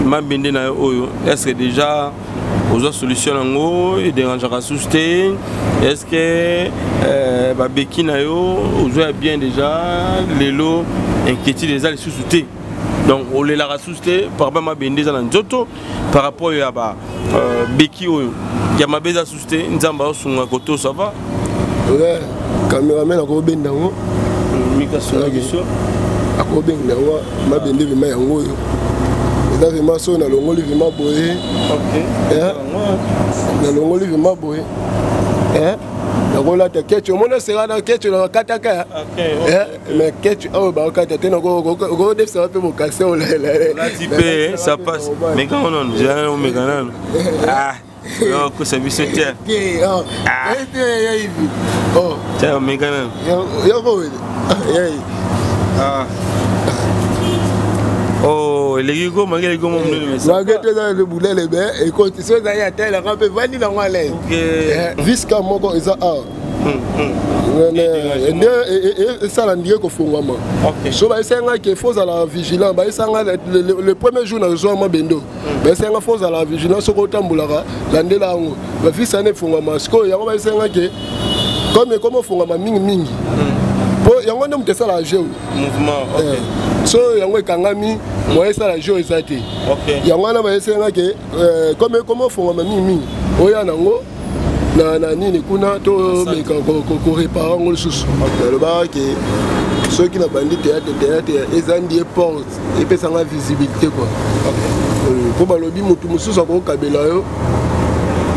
mabende na oyo est-ce que déjà aux solutions en il dérangera souster est-ce que babeki na yo aujourd'hui bien déjà les lots inquiétude déjà les sous-souter donc on les la souster par rapport mabende za na nzoto par rapport à ba beki oyo ya mabeza souster nzamba osunga koto ça va ouais cameraman ko benda ngo mika sunga biso ko benda ngo mabende be mayango yo eza vraiment so na longo livre boye OK na longo livre boye nakola te kecho mona sera na kecho na kataka mais kecho oh ba kata te nako def ça peut me casser on la type ça passe mais quand on j'ai un mécanan ah yo ko service tiens ah oh tiens mécanan yo ko ah oh les go malgré go mon la gâteau dans le boulet les bains et quand ils sont dans la tête la rampe vandi dans la laine visca moko isa a et ça la ndie ko fungama so ba senga ke faut à la vigilance ba senga le premier jour na zo ma bendo ba senga faut à la vigilance ko tambulaka la ndela ngo ba visa ne fungama sko ya ba senga ke comme fungama mingi po yango ndem te sala jeu mouvement OK so yango ekangami moye sala jeu ezate OK yango na ba senga ke comme fungama mingi oya nango na nini kuna to meka ko réparer ngol susu le ba ke ceux qui na bandi théâtre ezandi porte et pesa nga visibilité quoi pour balobi mutu mususu ko kabela yo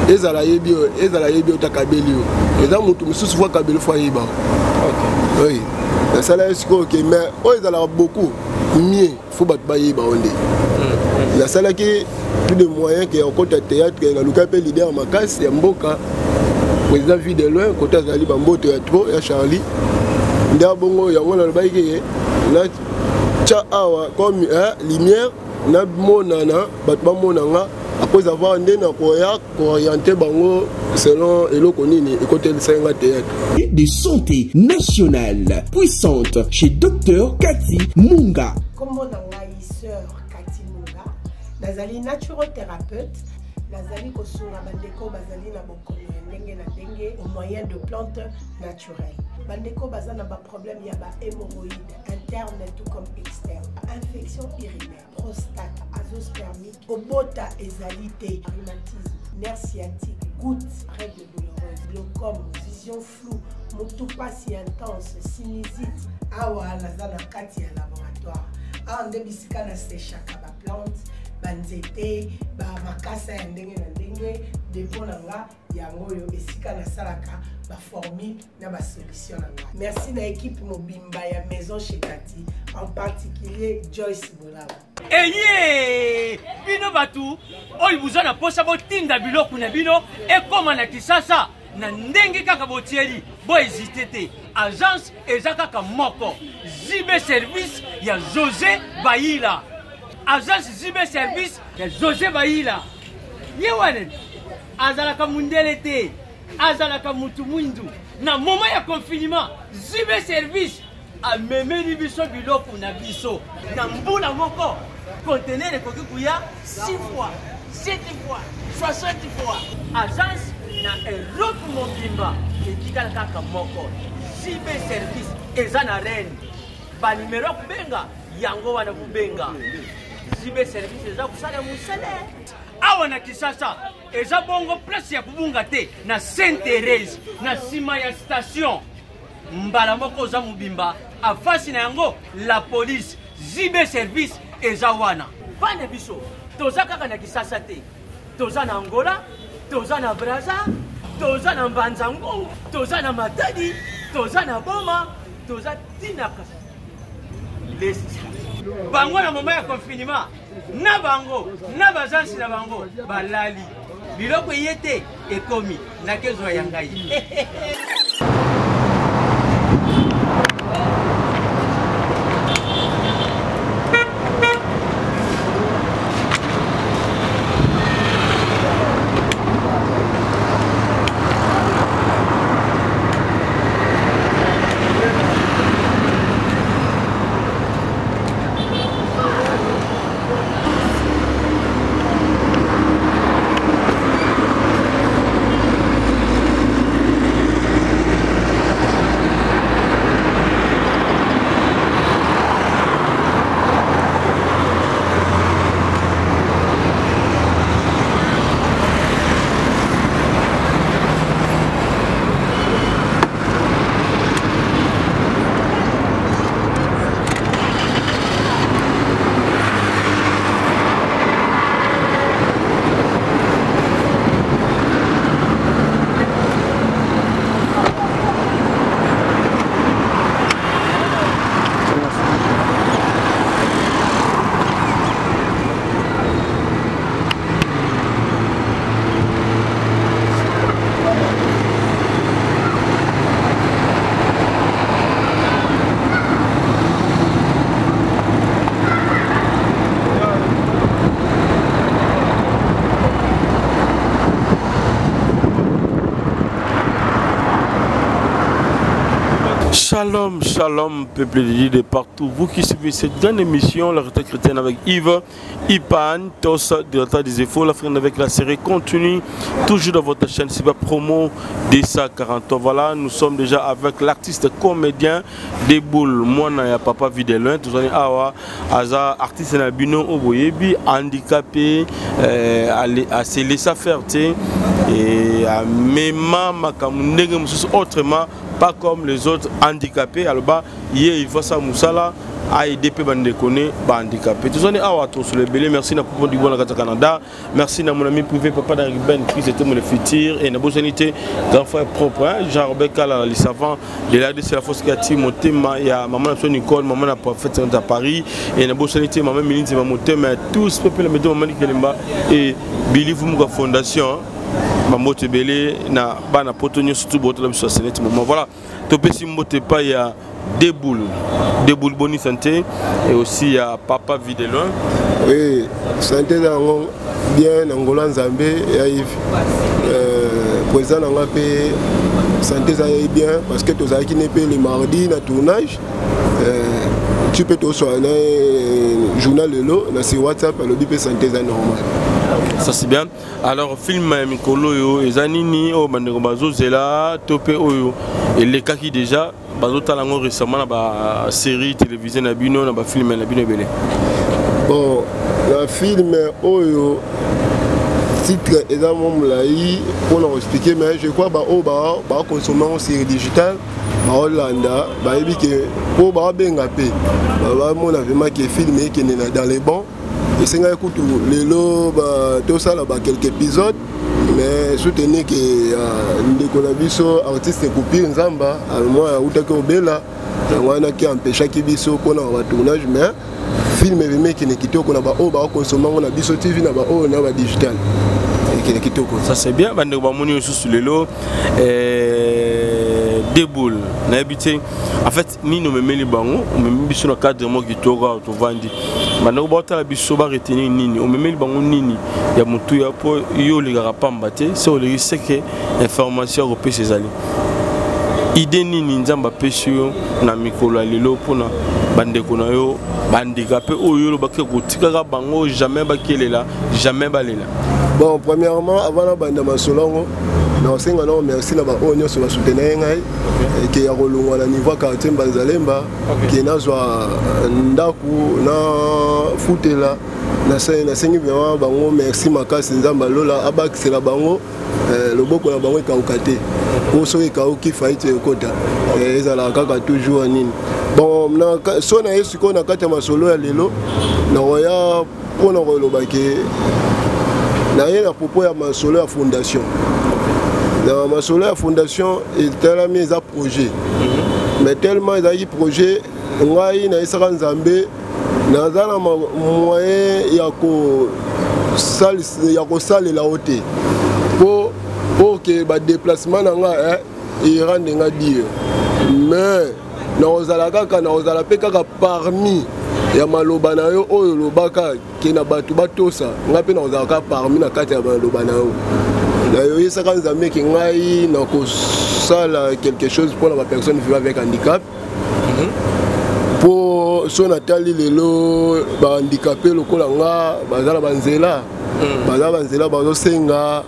ezala yebi otakabeli yo eza mutu mususu fois kabelo fois yeba OK oui la sala esco que mais o ezala beaucoup mieux faut bat ba yeba onde la sala qui plus de moyens que en côté théâtre na luka pe leader makasi ya mboka président vie de loin côté azali bamboto ya trop ya Charlie nda bongo yango na baiki na cha awa comme lumière na monana bat ba monanga après avoir ndena koya orienter bango selon eloko nini et côté le senga théâtre de santé nationale puissante chez docteur Cathy Munga comme mon sœur Cathy Munga nazali naturothérapeute nazali kosunga bandeko bazali na bokono ndenge na ndenge au moyen de plantes naturelles bandeko bazana ba problème ya ba hémorroïdes interne tout comme externe infection urinaire prostate azoospermique obota ezalité rhumatisme nerf sciatique gouttes règles douloureuses glaucome vision floue motupa si intense sinusite awa nazana kati ya laboratoire awa nde bisika na séchaka ba plante banzete ba makasa ya ndenge na ndenge depo na nga yango yo esika na salaka ba formule na ba solution na nga merci na équipe mobimba ya maison chez Cathy en particulier Joyce Bolaba bino batu oyi buzana posa botinda biloko na bino ekoma na kisasa na ndenge kaka botieli bo hésiter te agence eza kaka moko Zibe service ya José Bayila agence Zibe service ya José Bayila yewane azalaka mundele te azalaka mutu mwindu na moment ya confinement Zibe service amemeli biso biloko na biso na mbula moko conteneur ekoki kuya 6 fois 7 fois 60 fois agence na Europe mobimba etikala kaka moko Zibe service eza na reine ba numero kubenga yango wana kubenga Zibe service eza kusala musele awa na Kisasa eza bongo place ya kubunga te na Sainte Thérèse na sima ya station mbala moko za mubimba afasi na yango la police Zibe service eza wana bana biso toza kaka na Kisasa te toza na Angola toza na Brazza toza na Mbanzango toza na Matadi toza na Boma toza tinaka les bango na moment ya confinement na bango na bazansi na bango balali biloko yete ekomi na kezo ya ngai Shalom, shalom, peuple de Dieu de partout. Vous qui suivez cette grande émission, la retraite chrétienne avec Yves, Ipan, Tos, directeur des efforts, la frère avec la série continue, toujours dans votre chaîne, c'est pas promo des 40 ans. Voilà, nous sommes déjà avec l'artiste comédien des boules. Moi, il y a papa Videlin, tous les awa, Aza, artiste Nabino, Oboyebi, handicapé, à se laisser faire, et à même autrement, pas comme les autres handicapés. Alors, il faut ça, Moussala, AIDP Bandekone, handicapé. Tous les awa, tous les belés, merci à Poupon du Bon Canada, merci à mon ami privé, papa d'Ariben, qui était mon futur, et à la sanité, grand frère propre, Jean-Rebecca, les savants, de l'AD, c'est la force qui a tiré mon thème, il y a maman Nicole, maman la prophète à Paris, et à la sanité, maman Méline, c'est mon thème, tous, peuple, la méthode, maman Nikelemba, et Billy Fumuka Fondation. Mamote Belé na bana potonyo surtout botala biso senet moment voilà to pesi mbote pa ya des boules boni santé et aussi ya papa Videlin oui santé nango bien Angola Nzambe ya Yves président nanga pe santé ça bien parce que to zaki ne pe le mardi na tournage tu peux te soigner journal lelo na sur WhatsApp le bip santé ça normal. Ça c'est bien. Alors film Mikolo yo ezanini o bandeko bazozela topé oyo et les cas qui déjà bazotalango récemment na ba série télévisée na bino na ba film na bino belé. Bon, la film oyo titre eza momlayi pour nous expliquer mais je crois ba consommer en série digitale ba Hollanda ba yebi que pour ba benga pe ba mon vraiment que film qui est dans les bons. Et c'est un coup les lots, tout ça là, quelques épisodes, mais soutenez que nous artiste et copine Zamba, moi, ou Bella, on a qui empêche qui biso pour un tournage, mais film et qui n'est quitté qu'on a consommé, on a biso TV, on a digital. Ça c'est bien, bande de sur les lots. Des boules, en fait, ni nous mêlons les bangos, on me met sur le cadre de moi qui toga au vandi. Maintenant, on va biso ba retenir nini, on me met le bango nini. Il y a mon tout ya pour yo les gars pas m'battre, c'est au risque que information européenne ses alliés. Idée nini nzamba pesio na mikolo lelo pour na bande konayo bandicapé o yo lo baké kotika bango jamais bakelela, jamais balela. Bon, premièrement, avant la bande masolongo. Non, merci na ba onyo sur la soutenir ngai qui ya rolongwa na niveau quartier Banzalemba qui na zwa ndaku na futela na sengi vraiment bango merci makasi nzamba lola abakisela bango loboko na bango kaukate oso ekauki faite ekota ezala kaka toujours nini bon na so na yesu ko na kata masolo ya lelo na oya pona kolobake na ye na propos ya masolo ya fondation. Dans ma solaire fondation, il tellement mis à projet. Mais tellement il a eu projet, on a eu un Zambé, on a un moyen, il y a que salle la haute. Pour que le déplacement il rende dire. Mais nous allons parmi il y a malobanayo o lobaka qui na batu batosa ngapi na ozaka parmi na kati ya malobanayo. Il y a des amis qui ont quelque chose pour la personne vivant avec handicap. Pour son Nathalie, les handicapés, le Kolanga, Bazala Banzela, Bazosenga,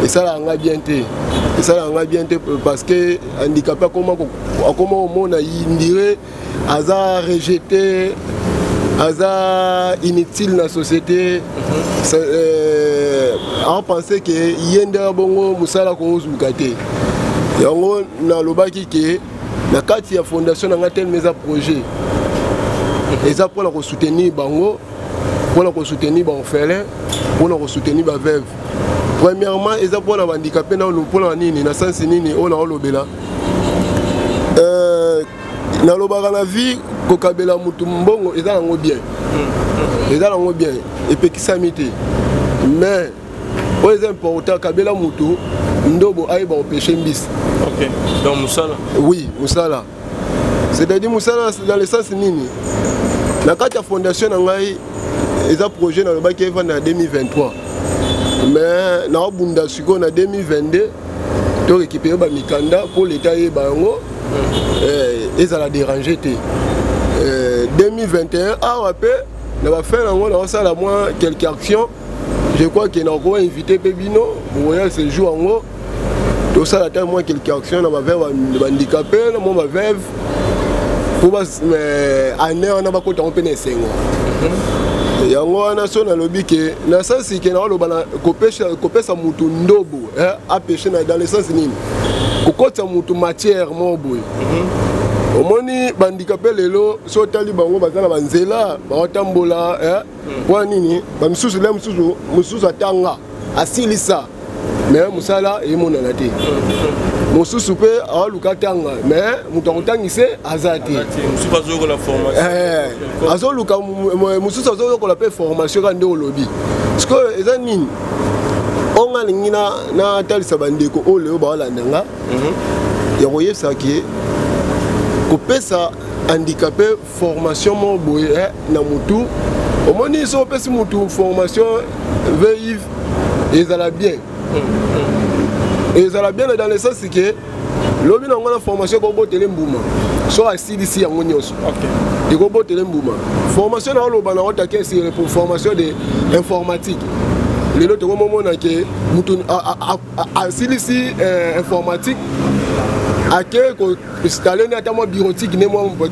et ça l'a bien été. Et ça l'a bien été parce que handicapé, comment au monde a indiqué, a rejeté, a inutile dans la société. On pensait que yenda bongo musala ko uzukate yango na lobaki ke na kati ya fondation na tel mes projet eza pour la soutenir bango pour la soutenir ba orphelin pour la soutenir ba veuve premièrement eza pour la handicapé na pour la nini na sens nini on a lobela na lobaka na vie ko kabela mutu mbongo eza ngo bien et puis qui s'amité mais c'est important Kabela Moutou Ndobo aïba au péché mbis. Ok. Donc Moussala. Oui, Moussala. C'est-à-dire Moussala dans le sens nini. La carte fondation nangai ils ont projet dans le bac qui est en 2023. Mais na bunda suko na 2022 to récupérer ba mikanda pour l'état et bango ils allaient déranger. 2021, on va faire quelques actions. Je crois qu'il y a encore invité Pébino. Vous voyez ce jour en haut. Tout ça, il y a quelques actions. On va faire des handicapés, on va faire. Pour année, on va faire des cinq ans. Il y a un lobby qui est dans le sens que nous avons mutu ndobo à pêcher dans le sens nini kokota mutu matière mobo omoni bandikapé lelo so tali bango bazana banzela batambola wa nini ba msusu le msusu atanga asilisa mais musala emonana te mususu pe aluka tanga mais mutu akotangise azati mususu bazoko la formation azoluka mususu azoko la formation kandi olobi parce que eza nini onga lingina na talisa bandeko oleo balandanga ya koyesa ke kopesa handicapé formation mo boye na mutu omoni so pesi mutu formation veive ezala bien. Et ça l'a bien dans le sens que l'homme a une formation pour botter les mbouma. Soit assis ici à Monios. Il faut botter les mbouma. Formation dans l'Oban a attaqué pour formation d'informatique. Les autres moments assis ici informatique. À quel installer notamment bureautique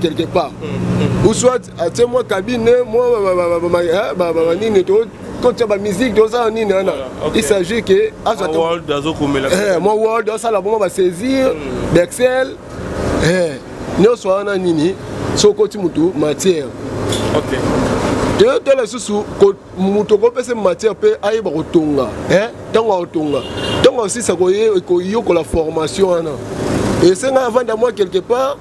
quelque part. Ou soit à moi cabine moi quand tu as la musique, il s'agit que mon Word, ça la bombe va saisir, d'Excel, nous sommes en nini, so côté mutu matière. Ok. Tu as la sous mutu kopese matière pe aïe barotonga, tango otonga, tango aussi ça koyo la formation et c'est avant de moi quelque part.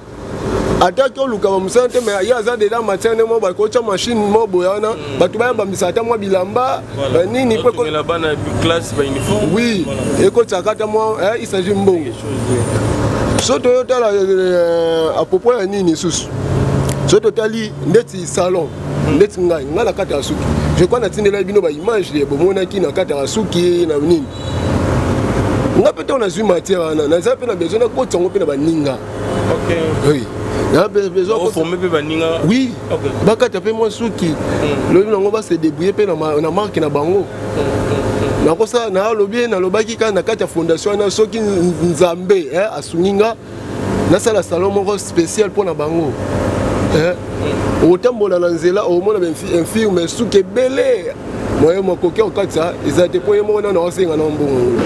Attaque au Luka Moussante, mais il y a des dames matière, moi, coach machine, moi, boyana, Batouba, Bamisata, moi, Bilamba, Nini, là-bas, dans la classe, uniforme. Oui, et quand ça gâte moi, il s'agit de bon. Surtout, à propos de Nini, surtout, net salon, net n'a la carte à souki. Je crois que la bino image, les bonaki, na carte à souki, na nini. On a peut-être une matière, on a besoin de quoi on peut ninga. Ok. Oui. Oui, baka tapé moi souki. Le on va se débrouiller pe na marque na bango. Na kosa na lobby na lobaki kana kata fondation na soki nzambe asuninga na sala salon moko spécial pour na bango. Otambola na nzela o mona un film souki belé. Moi mo koke okatsa ezate po yemo na osenga na mbongo.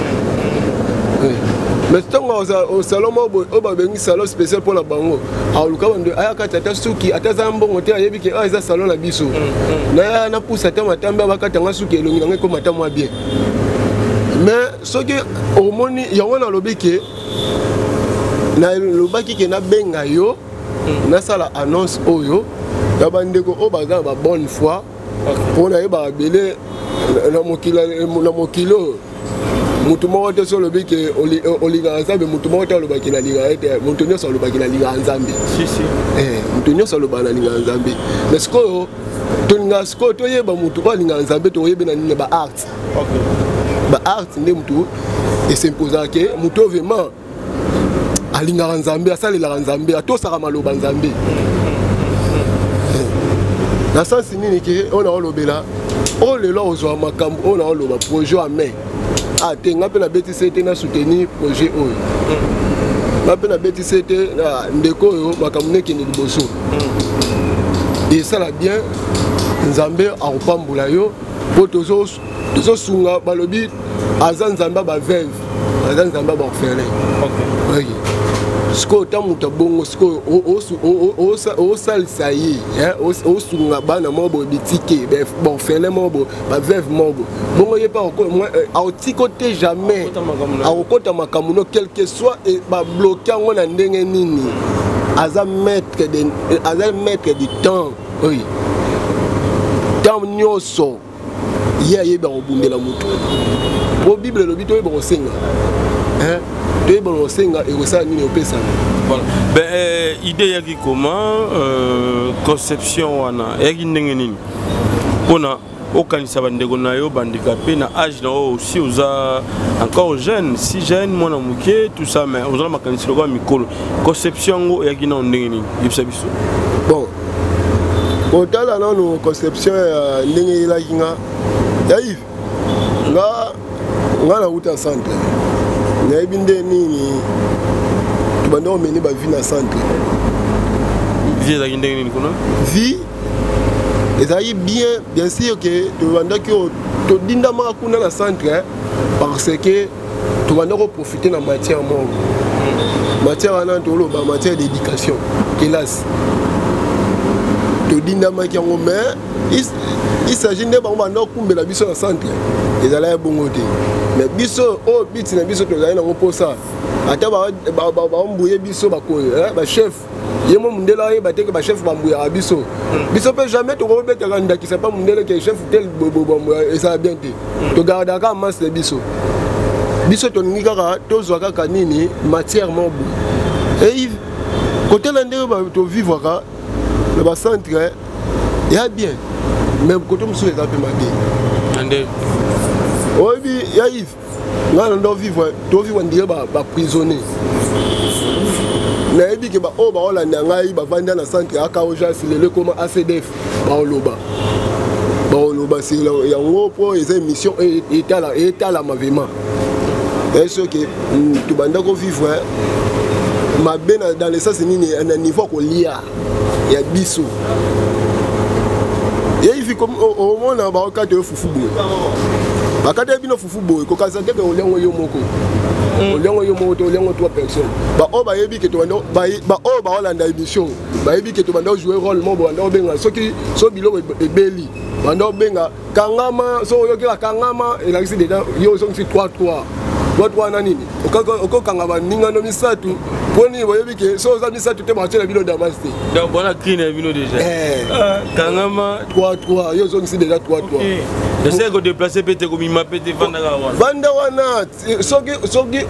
Mais tant au salon un salon spécial pour la bango. Alors le cas de ayakata suki atazambo ngote ayebiki eza salon na biso. Na na poussa tama tamba bakatanga suki elongi ko matama bien. Mais ce que au moni yango na lobiki na lobaki ke na benga yo na sala annonce oyo ya bandeko o baza ba bonne foi pour na yeba belé na mokilo mutu moko te so lobi ke olinga nzambe mutu moko te olobaki na linga ete mutu nyonso olobaki na linga nzambe mutu nyonso oloba na linga nzambe mais sikoyo tolinga sikoyo toyeba mutu oyo alinga nzambe toyebi na nini ba art ba art nde mutu esimposaka ke mutu oyo vraiment alingaka nzambe asalelaka nzambe atosaka maloba nzambe na sansi nini ke oyo na olobela oyo lelo ozwa makambo oyo na oloba projet à main tenga pe na BTCT na soutenir projet oyo na pe na BTCT na ndeko oyo makamune kini liboso et ça la bien nzambe akopambula yo po tozo sunga balobi aza nzambe ba veuve aza nzambe ba orphelin. Ok. Siko tamuta bongo siko o salisa yi o sunga bana mobo bitike ba orphelin mobo ba veuve mobo bongo ye pas au tikote jamais au kota makamuno quel que soit et ba bloquer ngo na ndenge nini aza maître du temps. Oui, temps nyoso ye ba obundela mutu po bible lo bito ba osenga de bon senga et ça ni opesa. Voilà. Ben idée yaki comment conception wana yaki ndenge nini pona okanisa bandeko na yo bandicapé na âge na aussi oza encore jeune, si jeune mwana muke tout ça mais oza makanisi lokwa mikolo conception ngo yaki na ndenge nini yebisa biso. Bon kotala nano conception ya ndenge elaki nga ya Yves nga na uta centre nayebi nde nini tubanda omeni bavi na centre vie ezalaki ndenge nini kuna vie ezalaki bien sûr que tobandaki todindamaka kuna na centre parce que tobanda koprofite na matière moko matière wana toloba matière d'éducation kelasi todindamaki yango mais il s'agit de bango banda okumbela biso na centre ezalaki bongo te mais biso oyo biti na biso tozali nango mposa ata bambuye biso bachef ye mo mundele ayeba te ke bachef bambuyaka biso biso mpe jamais tokobetaka ndakisa mpa mundele ke chef tel esala bien te togardaka masse na biso toningi kaka tozwa kaka nini matière mo boye e kotela ndenge tovivwaka na bacentre ya bien même côté mosusu eza mpe mabe oyebi ya Yves nga na ndo tovivre ndire baprisonnier nayebi ke baoyo baolanda ngai bavanda na centre aka ojas lelo ekoma ACDF baoloba yango mpo eza émission etalama vraiment e soki tobanda kovivre mabe dans le sens nini na niveau ya kolia ya biso Yves omona baokate yo fufu boye bakate bino fufu boye kokasa te ke olengo yo moko to olengo 3 personnes baoyo bayebi ke baoyo baolanda émission bayebi ke tobanda jouer rôle mo banda obenga soki so biloko ebeli banda obenga kangama so oyokela kangama elakisi deja yo songisi 3-3 wana nini okokanga baningano misatu poni boyebi ke so oza misatu te batyela bino damas te donc bona crine ya bino déjà kangama 3-3 yo ozongisi déjà 3-3 ese kodeplace mpe te komima mpe te vanda wana soki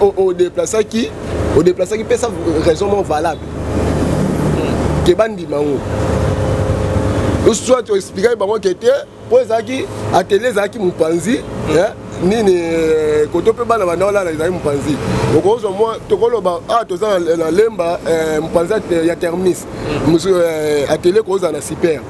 odeplasaki mpesa raison mo valable ke bandima ngo soit oexplike bango ke te mpo ezalaki atelier ezalaki mopanzi nini koto mpe bana banda olala ezali mopanzi okozwa mwa tokoloba toza na lemba mopanzi ya termis atelier koza na super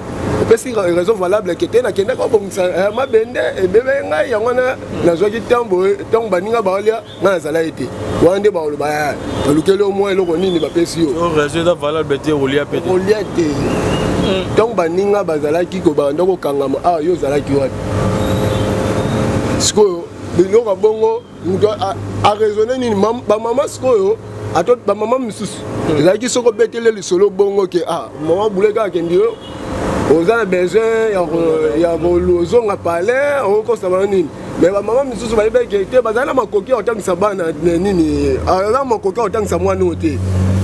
opesi raison valable ke te nakendaka obongisa mabende ebebe ngai yango wana nazwaki ntango baninga baolia ngai nazala ete wana nde baoloba balukeli omwa eloko nini bapesi yo raison valable te olia pe te olia te ntango baninga bazalaki kobanda kokangama yo ozalaki wapi sikoyo biloko bongo moto araisonne nini bamama sikoyo ato bamama misusu ezalaki soko betele lisolo bongo ke mama buleka akendi yo oza na besoin ya kolozonga palais okosama nini mais bamama misusu bayebeke te bazali na makoki otangisa bana nini aza makoki otangisa mwana oyo te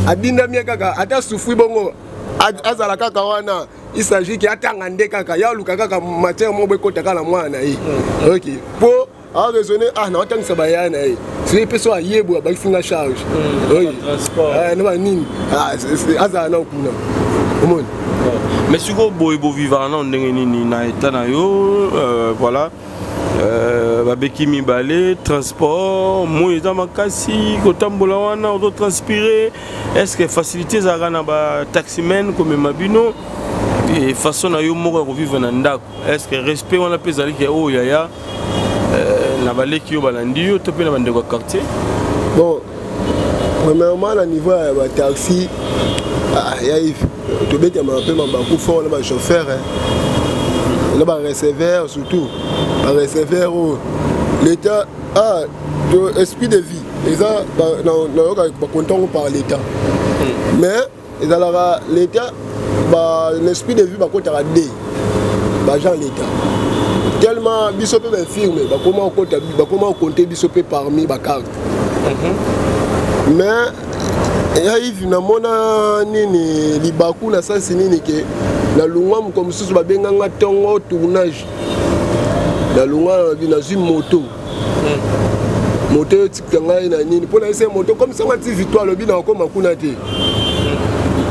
adindamie kaka ata sufri bongo azala kaka wana il s'agit ki atanga nde kaka ya luka kaka matière mo bekota kala mwana na ye OK po a raisonner na otangisa baya na ye c'est peso ayebo ba singa charge transport na ba nini azala na kuna omoni mais siko boy bo vivre na ndenge nini na état na yo voilà babeki mibale transport moyeza makasi kotambola wana ozo transpirer est-ce que facilité ezalaka na bataximen komema bino et façon na yo moko ya kovivre na ndako est-ce que respect wana mpe ezalaki oyo yaya na baleki yo balandi yo to mpe na bandeko ya quartier bon premièrement na niveau ya bataxi ya tobetama mpe mabaku fort na bachauffeur na bareceveur surtout bareceveur oyo l'état esprit de vie eza nayoka bakontango par l'état mais ezalaka l'état l'esprit de vie bakotaka de bagent l'état tellement biso mpe bainfirme bakoma okonte biso mpe parmi bakarte mais Yves namona nini libaku na sansi nini ke na lungwa mko mosusu babenganga ntongo tournage na lungwa nazwi moto moto tika ngai na nini mpona ese moto comme ça ngati victoire lobi na okoma kuna te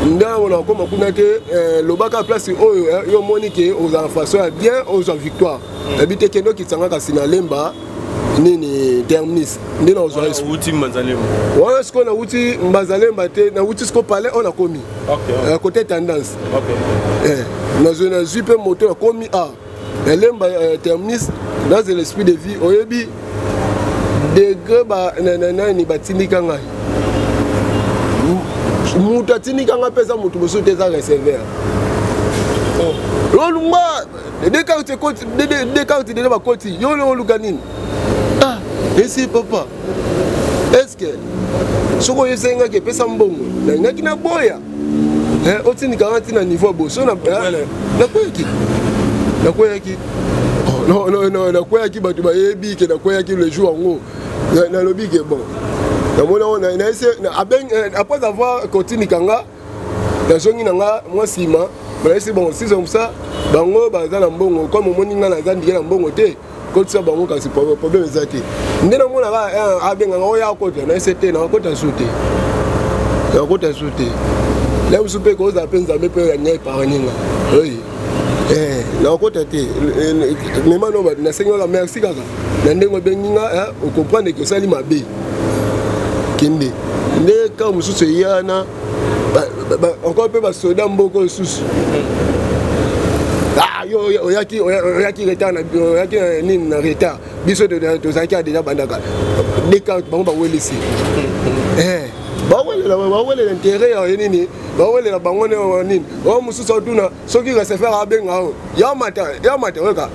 on a comme le bac à place yo monique aux façon bien aux victoire habité kendo qui tsanga kasina lemba nini terminus ndina aux outi Mbazalemba ouais ce qu'on a outi Mbazalemba te na outi ce qu'on parlait on a commis côté tendance dans une super moteur commis a lemba terminus dans l'esprit de vie oyebi degré ba na ni batindika ngai mutu atinika nga pesa mutu mosusu te eza receveur lolumba dekauti dede bakoti yo oluka nini esi papa eske soki oyo esengaki epesa mbongo nangaki na boya otinikanga ntina niveau ya boso nakweyaki bato bayebi ke nakweyaki le jour yango nalobi ke bon après avoir continué kanga la zone nanga moi sima c'est bon si comme ça bango bazana mbongo comme moni nga na zandi na mbongo te ko tsa bango kasi problème ezati ndena mona ba abenga ngo ya kota na c'était na kota souté là vous pouvez cause à peine za bepe ya nyai paraninga oui na kota te mais mano ba na seigneur la merci kaka na ndengo benginga o comprendre que ça li mabe kende nde ka mususu yana encore peu ba soda mboko susu oyaki retard oyaki nini na retard biso tozalaki déjà bandaka décante bango bawelisi bawelela intérêt ya nini bawelela bango nini o mususu otuna soki receveur abenga o ya mata oyoka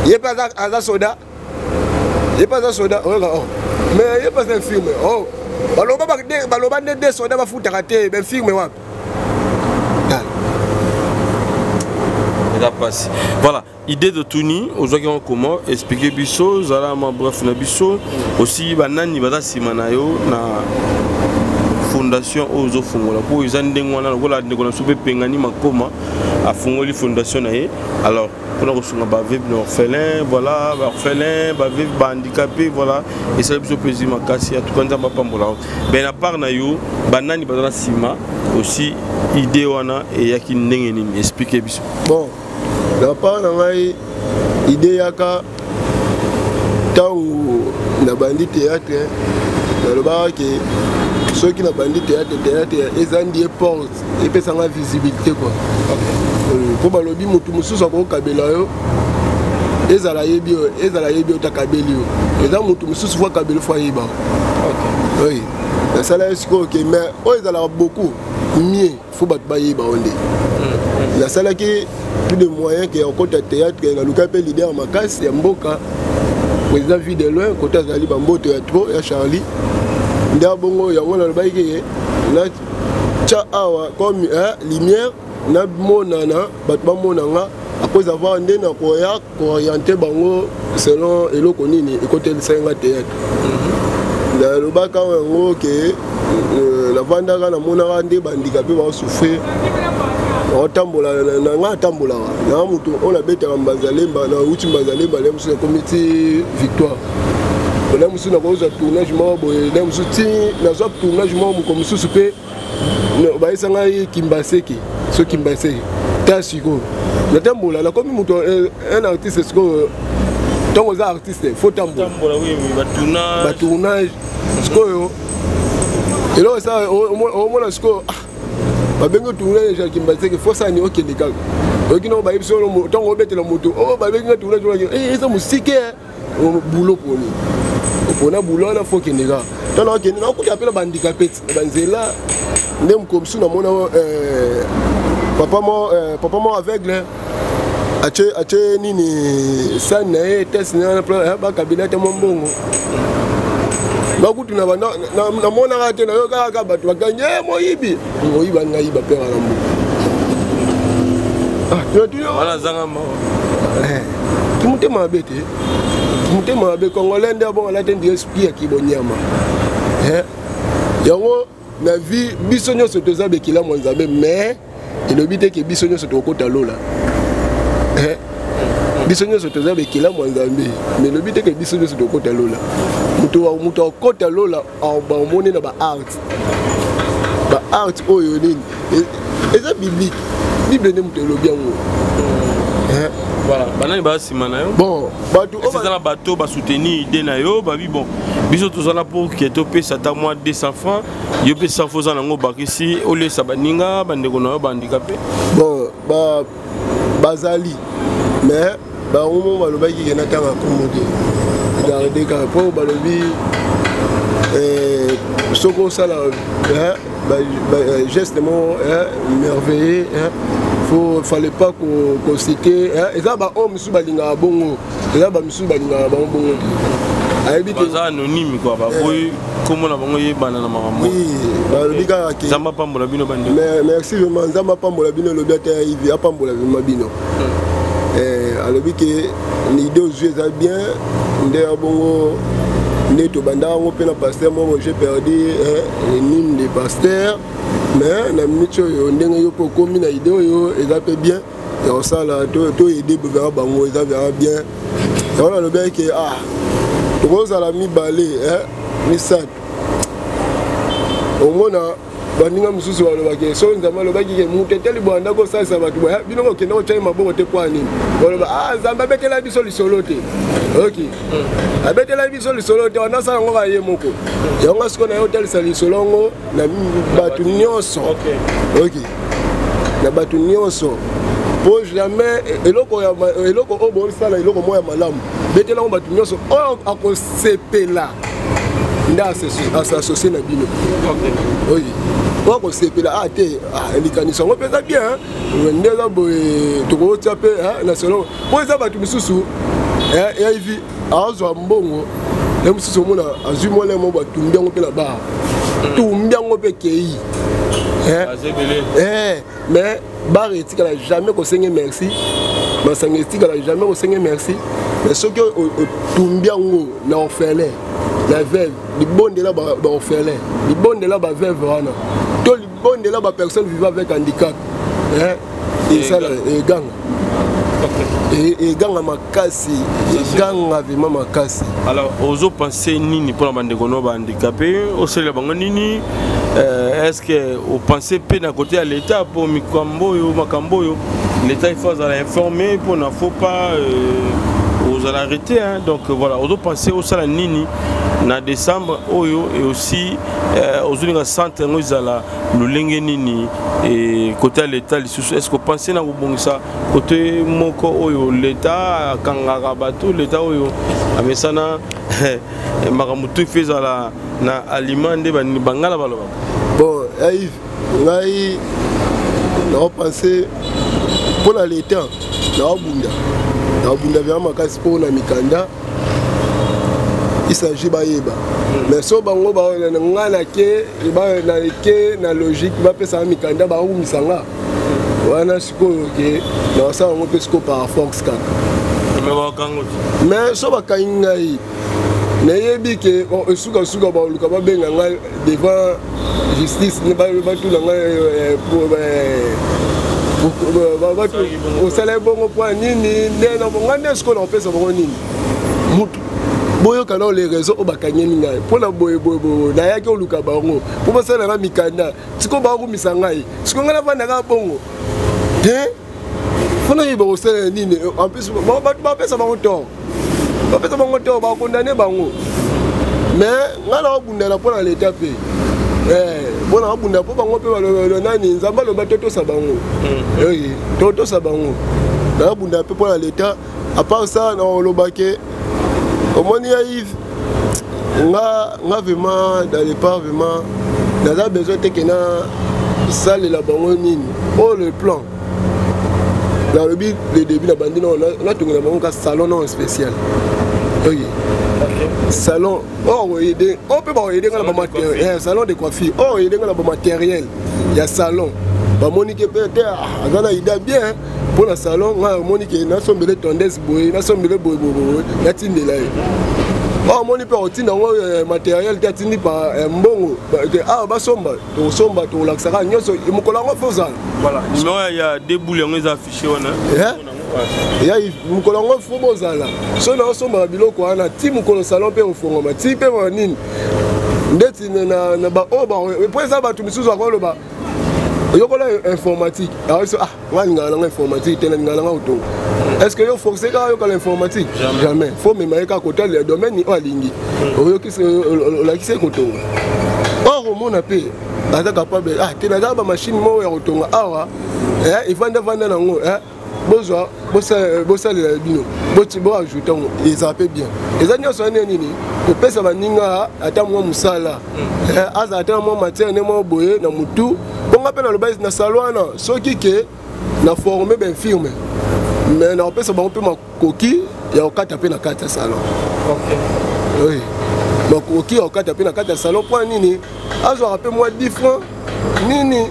ye pe aza soda oyoka mais ye pas un film baloba nde soda bafutaka te befilme wapi passé. Voilà, idée de Tuni, aux gens qui ont comment expliquer biso, zala ma bref na biso, aussi banani bada simanayo na fondation aux fongola pour ils andengwana la ndengona sobe pengani makoma a fongoli fondation na ye. Alors pour nous ba vivre orphelin, voilà, orphelin, ba vivre ba handicapé, voilà, et ça biso plaisir makasi à tout quand ça pas mbola. Ben à part na yo, banani bada sima aussi idée wana et yaki ndenge nini expliquer biso. Bon la part na ngai idée yaka tangu na bandi théâtre na loba ke ceux qui na bandi théâtre ezandi porte et pesa nga visibilité quoi pour balobi mutu mususu ko kabela yo ezala yebi otakabeli yo eza mutu mususu fois kabelo fois yeba oui la sala esko ke mais o ezala beaucoup mieux faut bat ba yeba onde la sala ki plus de moyens que côté théâtre na luka pe leader makasi ya mboka président vie de loin côté azali bamboto ya trop ya Charlie nda bongo yango na baike na cha awa comme lumière na monana bat ba monanga après avoir ndé na koya orienter bango selon eloko nini et côté senga théâtre na lobaka yango ke la vandaka na monaka ndé bandika pe ba souffrir otambola na nga tambola na mutu ona beta Mbazalemba na uti Mbazalemba le musu comité victoire na musu na koza tournage mo boye na musu ti na zo tournage mo mu comme musu pe ba isanga Kimbaseki so Kimbaseki tasiko na tambola na comme mutu un artiste sko tongo za artiste faut tambola oui ba tournage sko yo elo ça au moins sko babengo tourner les gens qui m'ont dit que faut ça ni ok les gars ok non bah ils sont tant on bête la moto oh babengo tourner ça musique boulot pour nous pour na boulot na faut que les gars tant on que na ko appelle handicapé banzela ndem comme sous na mona papa mo aveugle ache nini sana test na ba cabinet mo mbongo bakutu na mona rate na yo kaka bato bakanye moyibi ngai ba pera na mbo wala zanga ma kimutema bete kimutema be congolais ndia bon la tende esprit ki bonyama yango na vie biso nyonso tozabe kila mwanzabe mais elobi te ke biso nyonso tokota lola biso nyonso tozabe kila mwanzambe mais elobi te ke biso nyonso tokota lola mutu akota lola ba moni na ba art oyo nini eza biblique bible ne mutelo bien voilà banani ba simana yo bon bato c'est ça la bateau ba soutenir idée na yo ba bi bon biso to zala pour que to pe ça ta moi 200 francs yo pe 100 francs na ngo bakisi ole sabaninga bande ko na yo handicapé bon ba bazali mais ba omo ba lo ba ki na kanga komodi garder ka po ba lo bi soko sala gestement merveilleux fallait pas qu'on citait et ça ba homme sous balinga bongo et là ba misu balinga bongo c'est anonyme quoi ba boy comment na bango yebana na makambo oui ba lobika ke zamba pambola bino bande mais merci vraiment zamba pambola bino lobiata ivi apambola bino alobi ke l'idée aux yeux est bien nde bongo neto banda ngo pe na pasteur moi j'ai perdu l'hymne des pasteurs mais na minute yo ndenge yo po komi na idée yo eza pe bien et on ça là to aider vers bango eza bien et on a le bien que to za la mi balé mi sat au mona baninga mususu balobaki so nzamba lobaki ke muteteli bwanda ko sasa batu ba bino ko kenda ko chai maboko te kwa nini boloba nzamba betela biso lisolo te ok abetela biso lisolo te wana sa ngo ba ye moko yonga siko na hotel sa lisolo ngo na batu nyonso ok na batu nyonso pour jamais eloko obo sala eloko moya malamu betela ngo batu nyonso o akosepela nda associé na bino ok wako sepela ate likanisa ngo pesa bien ndeza boye tokotia pe na solo po eza batu misusu ya hivi azwa mbongo le misusu mona azwi mo le mo batumbi ngo pe na ba tumbi ngo pe kei mais bar etikala jamais ko senge merci masanga etikala jamais ko senge merci mais ce que tumbi ngo na orphelin la veuve libonde là ba orphelin libonde là ba veuve wana to libonde là ba personne vivant avec handicap et ça et gang et gang makasi et gang vraiment makasi alors ozo penser nini pour la bande kono ba handicapé au sel bango nini est-ce que vous pensez peu d'un côté à l'état pour mikambo yo makambo yo l'état il faut informer pour n'a faut pas vous allez arrêter hein? Donc voilà on doit penser au sala nini na décembre oyo et aussi aux unis centre nous ala lulenge nini et côté à l'état est-ce que vous pensez na bon ça côté moko oyo l'état kangara bateau l'état oyo amesana maramutu fezala na aliment de bangala baloba bon Yves ngai na penser pour l'état na bunda vya makasi pour na mikanda il s'agit bayeba mais so bango ba ngana ke ba na ke na logique ba pesa mikanda ba umisanga wana siko ke na sa ngo pesco par force kaka mais so ba kaingai na yebi ke suka ba luka ba benga ngal devant justice ne ba tout na ngai pour au salaire bon point nini na ngane siko na pesa bon nini mutu boyo kana les réseaux au bakanyeni ngai pour la boye na yaki oluka bango pour passer na mikanda siko ba kumisa ngai siko ngana vanda ka bongo te fona yiba au salaire nini en plus ba pesa bango to ba condamner bango mais ngana obundela pour l'état pe bona abunda po bango pe balo nani nzamba lo batoto sa bango toto sa bango na abunda pe pour l'état à part ça na lobake au moins Yves nga vraiment dans les pas vraiment n'a besoin de que na salle la bango nini oh le plan dans le but le début la bande on a tout na bango ka salon non spécial salon on peut pas aider dans le matériel salon de coiffure aider dans le matériel il y a salon ba monique peut-être azana idée bien pour le salon nga monique na sombele tondeuse boy na sombele boy na tindela monique peut otina matériel tatindi pa mbongo ba somba to laksaka nyoso mukolo ngo fozala voilà numéro il y a deux boules on affiché on ya mukolo ngo fo bozala so na somba biloko wana ti mukolo salon pe ofongoma ti pe nini ndeti na ba o ba pour ça ba tu misusu akolo ba yokola informatique alors ah ngani ngana informatique tena ngana auto est-ce que yo forcer ka yokola informatique jamais faut même ka côté le domaine ni alingi oyo kisi la kisi kotonga or mon appel ata capable ah tena ba machine mo ya kotonga awa il vanda nango bozwa bosalela bino boti bo ajouter ils appellent bien les années sont nini ko pesa baninga ata mwa musala aza ata mwa matière ne mwa boye na mutu bonga pe na lo base na salwana soki ke na former ben firme mais na pesa ba pe makoki ya okata pe na kata salon. OK. Oui. Makoki okata pe na kata salon point nini azo rappel moi 10 francs nini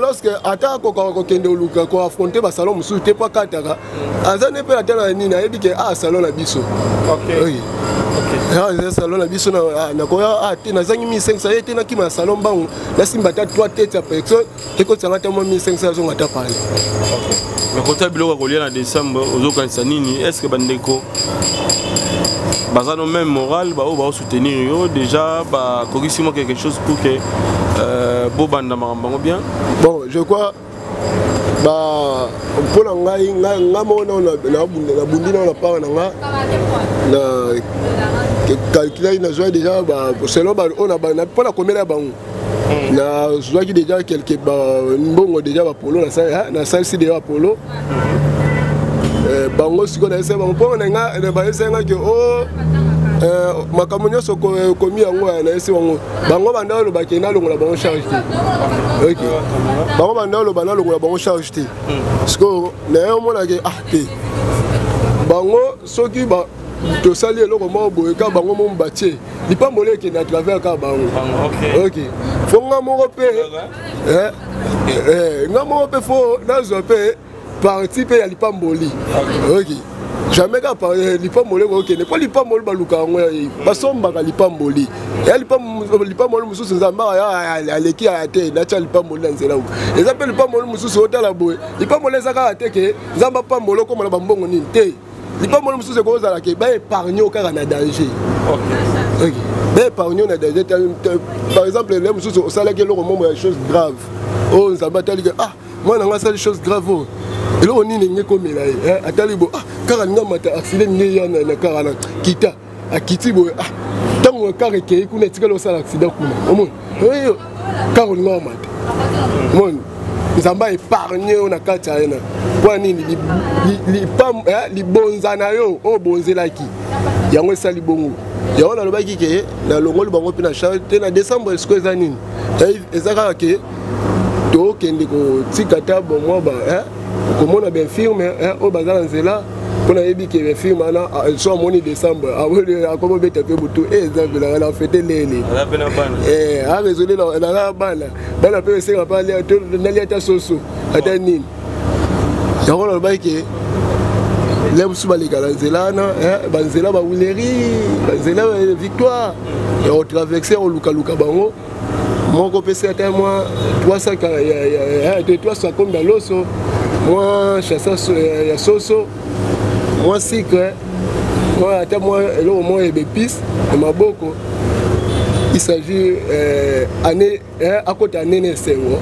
lorsque attaque ko kende oluka ko affronter ba salon musu te pas kataka azane pe atana nini ayebi ke salon na biso. OK. Oui. OK. Ah salon na biso na ko te na zangi 1500 yete na kima salon bangu na simba ta 3 têtes à personne te ko tsanga ta 1500 zo ngata parler. OK. Mais côté biloko ko lia na décembre ozokanisa nini est-ce que bandeko bazano même moral ba va soutenir yo déjà ba kokisimo quelque chose pour que bobanda makambo bien. Bon, je crois bah pour la ngai ngamona na bundi na pa na nga na calculer na joie déjà bah selon ba on a pour la combien bango na joie qui déjà quelque mbongo déjà ba polo na salle si déjà polo bango siko na ese bango pour na nga ba ese nga que oh makambo nyonso komi yango na esi wango bango banda oloba ke na longola bango charge te. OK. Bango banda oloba na longola bango charge te parce que na yo mona ke te bango soki ba to sali eloko mo boye ka bango mo mbatie lipambole ke na travers ka bango. OK. Fonga mo pe ngamo pe fo na zo pe participer ya lipamboli. OK. Jamais qu'à parler lipamboli ok ne pas lipamboli baluka ngwe basombaka lipamboli ya lipamboli mususu nzamba ya aleki ya te na cha lipamboli na nzela les appelle lipamboli mususu otala boye lipamboli ezaka te ke nzamba pambolo comme na bambongo nini te lipamboli mususu ko zala ke ba épargner au cas na danger. OK. OK. Ba épargner na danger par exemple les mususu osala ke loko momo ya chose grave oh nzamba tali que moi na nga sala chose grave et là on est né comme là atalibo car nga mata accident ni ya na car na kita akitibo tango car ke kuna tikalo sala accident kuna omon yo car nga mata mon nzamba épargner on a kata ena kwa nini li pam li bonzana yo o bonzelaki yango sali bongo ya ona lobaki ke na longolo bango pina charge na décembre ce que zanini ezaka ke to kende ko tikata bon moi ba comme on a bien filmé au bazar nzela pour na yebi ke film ana so moni décembre a comme beta pe butu exemple la fête lele a résolé la bana pe se pas aller na liata soso ata nini ya on ba ke lem suba le galanzela na banzela ba wileri banzela victoire et on traverser au luka bango moko pese ata moi 300 300 comme dans l'osso moi chasseur ya soso moi secret moi ata moi le moi et épices de maboko il s'agit année à côté année sengo.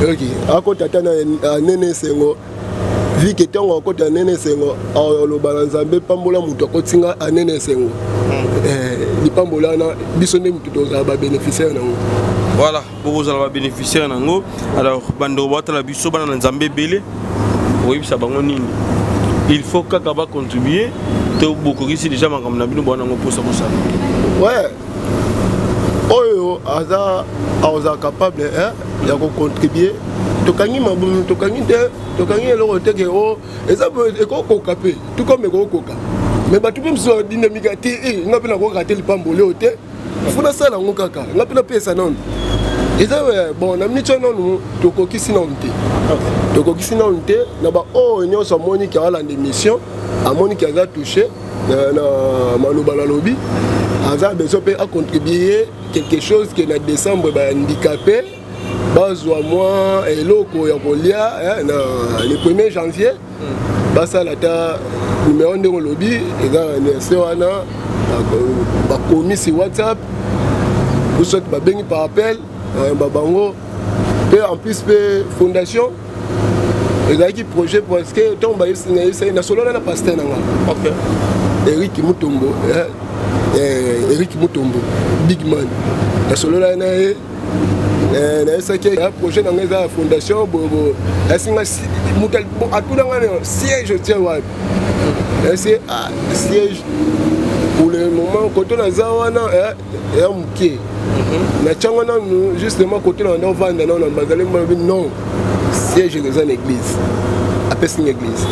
OK. À côté année sengo vu que tango à côté année sengo le balanzambe pambola muto kotinga année sengo li pambola na bisone muto toza ba bénéficiaire na. Voilà, pour vous allez bénéficier nango. Alors, bando bata la biso bana nzambe belé. Oui, ça bango nini. Il faut qu'akaba contribuer. Te beaucoup ici déjà makam na bino bana ngo posa posa. Ouais. Oyo aza capable ya ko contribuer. Tokangi mabu tokangi eloko te ke o ezabo ekoko kapé. Tout comme ekoko ka. Mais ba tout même so dynamique te ngapi na ko rater lipambole ote. Funa sala ngo kaka. Ngapi na pesa non. Et ça, bon, on a mis ça dans nous, tokokisi na unté. Tokokisi na unté, na ba oh nyo so moni qui a la émission, a moni qui a touché na maloba la lobby, a besoin à contribuer quelque chose qui na décembre ba handicapé, bazwa moi et loko ya kolia le 1er janvier, basa la ta numéro de lobby et là c'est wana ba commis sur WhatsApp. ou soit babengi par appel babango pe en plus pe fondation ezalaki projet parce que ntongo bayebisa na solo na pasteur nanga Eric Mutombo big man na solo na ye nayebisaki projet nanga eza ya fondation asinga atunanga siège otia wapi nayebisi siège pour le moment côté naza wana ya moke natiango nanu justement côté na nda ovanda nano bazali malobi non siège eza na église apesi na église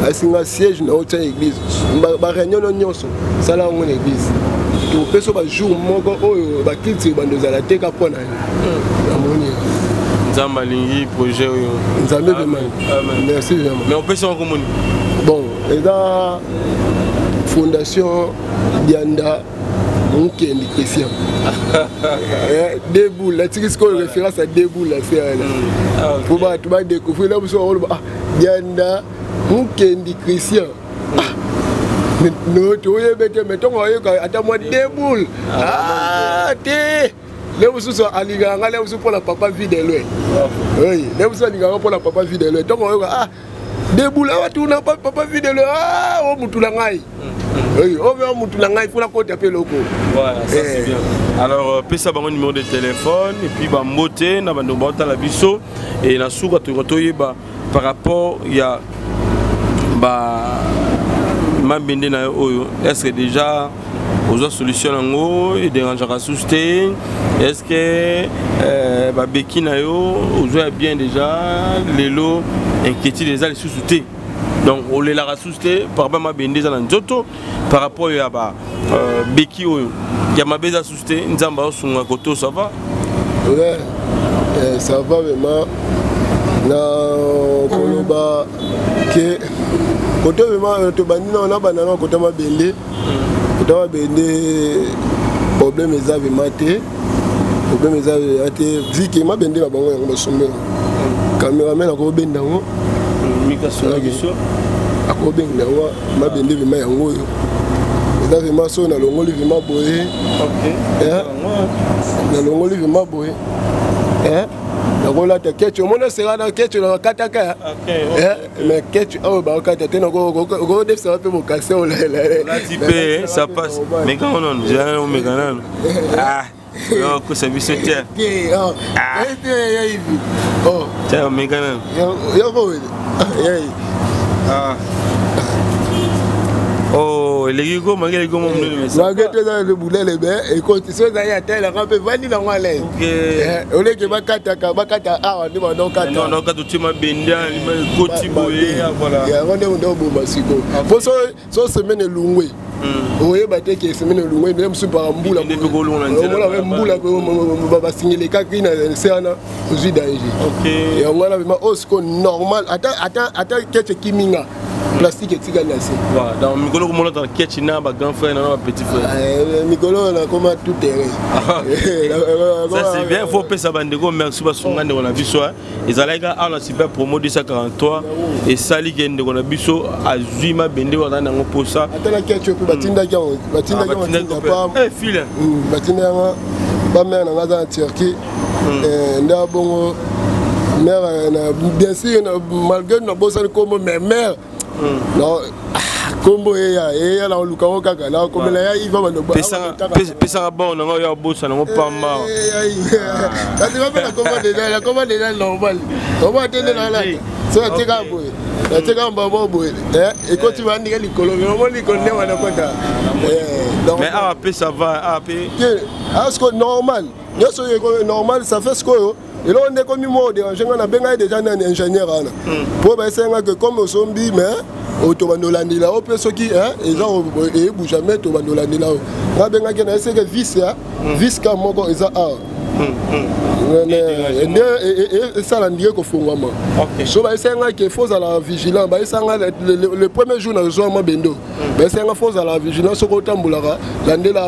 asinga siège na otia église baréunion nyonso sala yango na église topesa bajour moko oyo bakilti bando ezala teka mpo na yo namoni nzambe alingi projet oyo nzambe vraiment merci vraiment mais opesa yango komoni bon eza fondation Dianda Mukendi Christian debout la tiki ko référence à debout là c'est là pour ba tu vas découvrir là vous Dianda Mukendi Christian no to yebete metongo ayoka ata moi debout te le vous so aliganga le vous pour la papa vide loin oui le vous aliganga pour la papa vide loin tongo ayoka debout là tu na papa vide loin o mutula ngai oui, on veut un pour la côte à Peloko. Voilà, ça c'est bien. Alors, pesa bango numéro de téléphone et puis bah moté na bando bota la biso et na souka to ba par rapport il y a bah mabende na oyo est-ce que déjà aux solutions ngo et dérangera souster est-ce que bah bekina yo ozo bien déjà les lots inquiétude déjà les sous-soutés. Donc on les a rassouté par rapport à ma bende dans nzoto par rapport à ba beki oyo ya mabeza souté nzamba osunga koto ça va ouais ça va vraiment na koloba que koto vraiment to bandina on a banana koto ma bende problème eza vimate problème eza ate viki ma bende ba bango yango sombe cameraman ko benda ngo akobenga wa mabende vima yango oyo eza vima so na longoli vima boye na longoli vima boye nakola ta kecho mona sera na kecho na kataka mais kecho oh ba kata tena go defsa pe mo kase o la type ça passe mais quand on j'ai un mécanan yo ko service tiens oh tiens mécanan yo ko oh les gigo mangé go mon la gete dans le boulet les ben et quand ils sont d'ailleurs tel rampe vandi dans moi là OK ole ke bakata on demande donc kata non kata tu ma benda koti boye voilà ya on ndo bo masiko pour so semaine lungwe oye bate ke semaine lungwe même sur par mbula mbula ba signaler kakina c'est na ozi danger OK et on a vraiment osko normal ata keche kiminga plastique et tiganasi voilà dans micolo comme on dans keche na ba grand frère na petit frère micolo na comme tout terrain ça c'est bien faut pesa bandeko merci ba sungande on a biso ezalaika on a super promo 243 et sali gende on a biso azima bende on a ngo posa atala keche ko batinda pas file batinda ba mère na za Turquie nda bongo mère bien sûr malgré na bossa comme mère non kombo ya na luka kaka na komela ya iva bando pesa bon na ya bossa na pamba kasi va la commande déjà normal on va attendre là so teka boy teka mbabo boy et quand tu vas ndika likolo vraiment likolo ne wana kota mais ça va est-ce que normal normal ça fait ce que et là on est comme moi déranger on a bien déjà un ingénieur là pour ben c'est que comme au zombie mais autobandolandi là au peut ce qui et genre et bouge jamais autobandolandi là on a bien que c'est que vis vis comme moi ils et ça l'endient qu'on fait vraiment so bah c'est que faut à la vigilance bah c'est le premier jour dans zone bendo bah c'est un faut à la vigilance au tambulara l'endé là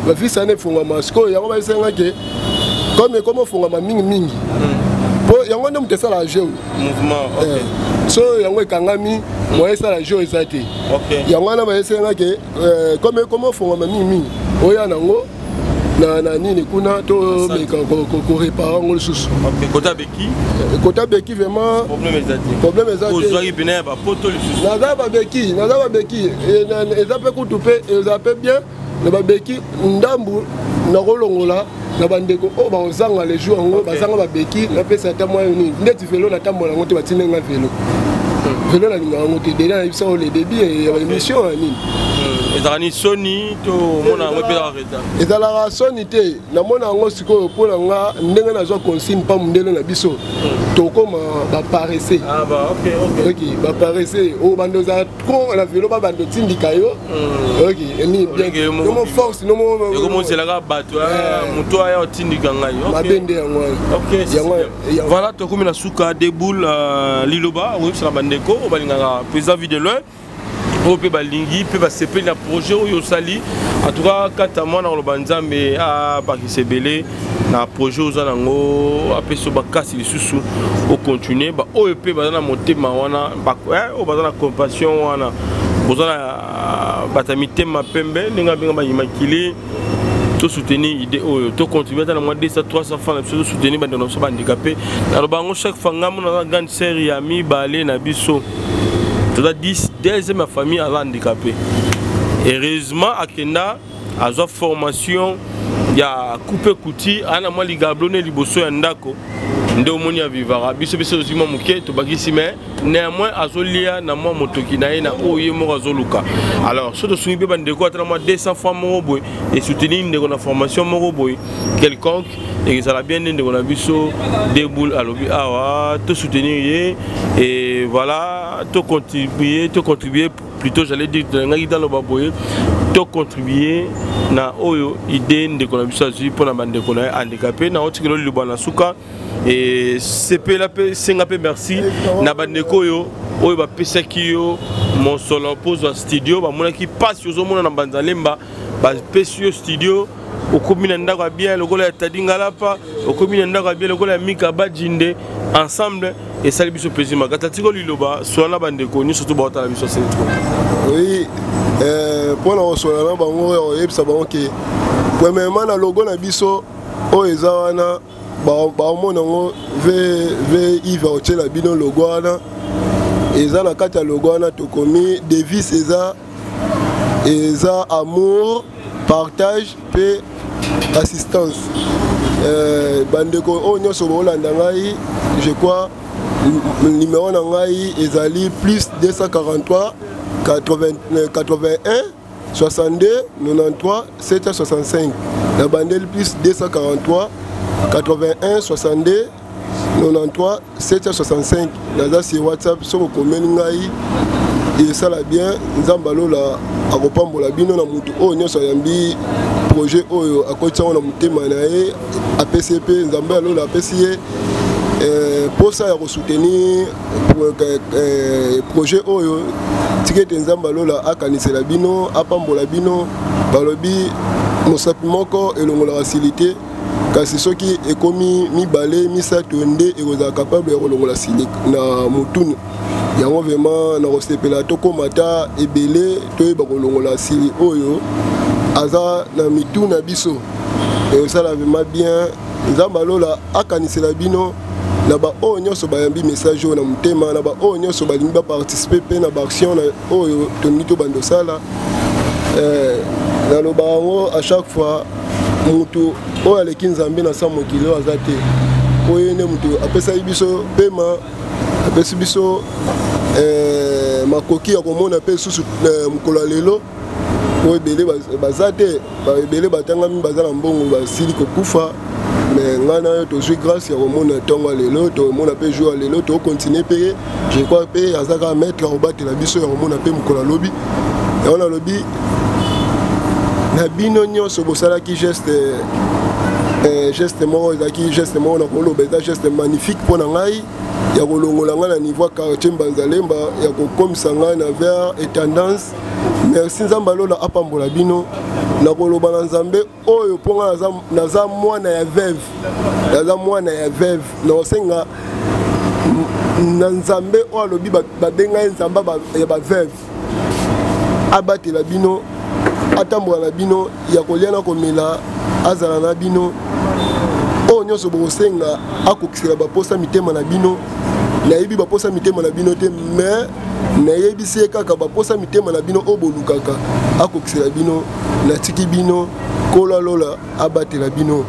bah vis ça ne font vraiment parce que y a bah c'est que comme font ma mingi po yango ndem te sala jeu mouvement OK so yango kangami moi sala jeu ezate OK yango na ba esenga ke comme font ma mingi oya nango na nini kuna to meka ko réparer ngol susu. Kota beki. Kota beki vraiment problème ezati. Ozwaki bina ba poto le susu. Naza ba beki eza pe kutupe eza pe bien na ba beki ndambu na kolongola na bandeko o ba ozanga les jours ngo bazanga ba beki na pesa ta moyo ni ndeti velo na tambola ngote batinenga velo. Velo na linga ngote déjà na biso les débits et émission ni. Ezalani Sony to mona ngo pe arrêta. Ezalaka Sony te na mona ngo siko pona nga ndenge na zo consigne pa mundele na biso. To koma ba paresser. Ah bah OK. OK, ba paresser o bando za ko la velo ba bando tindika yo. OK, ni bien. No mo force no mo. Yo mo c'est la bato muto aya tindika ngai. OK. Mabende yango. OK. Voilà to komi na suka deboule Liloba, oui c'est la bandeko o balingaka président vidéo. On peut balingi, peut passer na projet où yosali. En tout cas, quand moi dans le banzambe à Bakisebele, na projet aux anango, après ce bakasi les sous, au continuer, bah on peut bazana monter mawana, bah on bazana compassion wana, bazana batamite ma pembe, n'enga benga ba imakili. To soutenir idée to contribuer dans le mois de 300 francs de soutenir ba dans so handicapé na lo bango chaque fois ngamu na grande série ami balé na biso to da 10 deuxième ma famille à handicapé heureusement akenda azo formation ya couper couti ana moi ligablone liboso ya ndako ndo moni ya vivara biso biso zima muke to bakisi mais néanmoins azolia na moi motoki na ina oye mo azoluka alors so to sungi be ndeko atra moi 200 francs mo boy et soutenir ndeko na formation mo boy quelconque et ça la bien ndeko na biso deboule alobi awa to soutenir et voilà to contribuer plutôt j'allais dire dans le baboye to contribuer na oyo idée ndeko na biso azui pour na bandeko na handicapé na otikelo libana suka et CP la pe singa pe merci na bandeko yo oyo ba pesaki yo mon solo pose au studio ba mona ki passe yo mona na banzalemba ba pesio studio okomina ndako bien lokola ya tadinga lapa okomina ndako bien lokola ya mika bajinde ensemble et ça biso plaisir makata tiko liloba so na bandeko ni surtout ba otala biso c'est oui pour la osola na bango yebisa bango ke premièrement na logo na biso o ezawana ba monango ve Yves Ochela bino logo wana eza na kati ya logo wana tokomi devise eza amour partage pe assistance bandeko o nyonso bolanda ngai je crois numéro na ngai ezali plus 243 81 62 93 765 la bandelle plus 243 81 62 93 765 naza sur WhatsApp soko komeli ngai et ça la bien nzamba lola akopambola bino na mutu o nyonso yambi projet oyo akotiango na mutema na ye APCP nzamba lola APCE pour ça ya soutenir projet oyo tikete nzamba lola akanisela bino apambola bino balobi mosapi moko elongola facilité kasi soki ekomi mibale misato nde ekozala capable ya kolongola sili na mutunu yango vraiment na kosepela tokomata ebele toyeba kolongola sili oyo aza na mitu na biso eosala vraiment bien nzamba lola akanisela bino na ba oyo nyonso bayambi message oyo na mutema na ba oyo nyonso balingi baparticipe mpe na baaction oyo tolingi tobandosala naloba yango à chaque fois mutu oyo aleki nzambe na sa mokili oyo aza te oyo nde mutu apesaki biso pema apesi biso makoki ya komona mpe susu mokolo ya lelo oyo ebele baza te ebele batangami baza na mbongo basili kokufa mais ngana yo tozwi grâce ya komona ntongo ya lelo tomona mpe jour ya lelo tokontinue mpe je crois mpe azaka maître akobatela biso ya komona mpe mokolo alobi yango nalobi na bino nyonso bosalaki geste moko ezalaki geste moko na koloba eza geste magnifique mpo na ngai ya kolongola ngai na niveau ya quartier Mbanzalemba ya kokomisa ngai na vers et tendance merci nzambe alola apambola bino na koloba na nzambe oyo mpo ngai naza mwana ya veuve na kosenga na nzambe oyo alobi babengai nzambe ya baveuve abatela bino atambola na bino ya kolia na komela azala na bino oyo nyonso bokosenga akokisela baposa mitema na bino nayebi baposa mitema na bino te mais nayebisi ye kaka baposa mitema na bino oyo bolukaka akokisela bino natiki bino kola lola abatela bino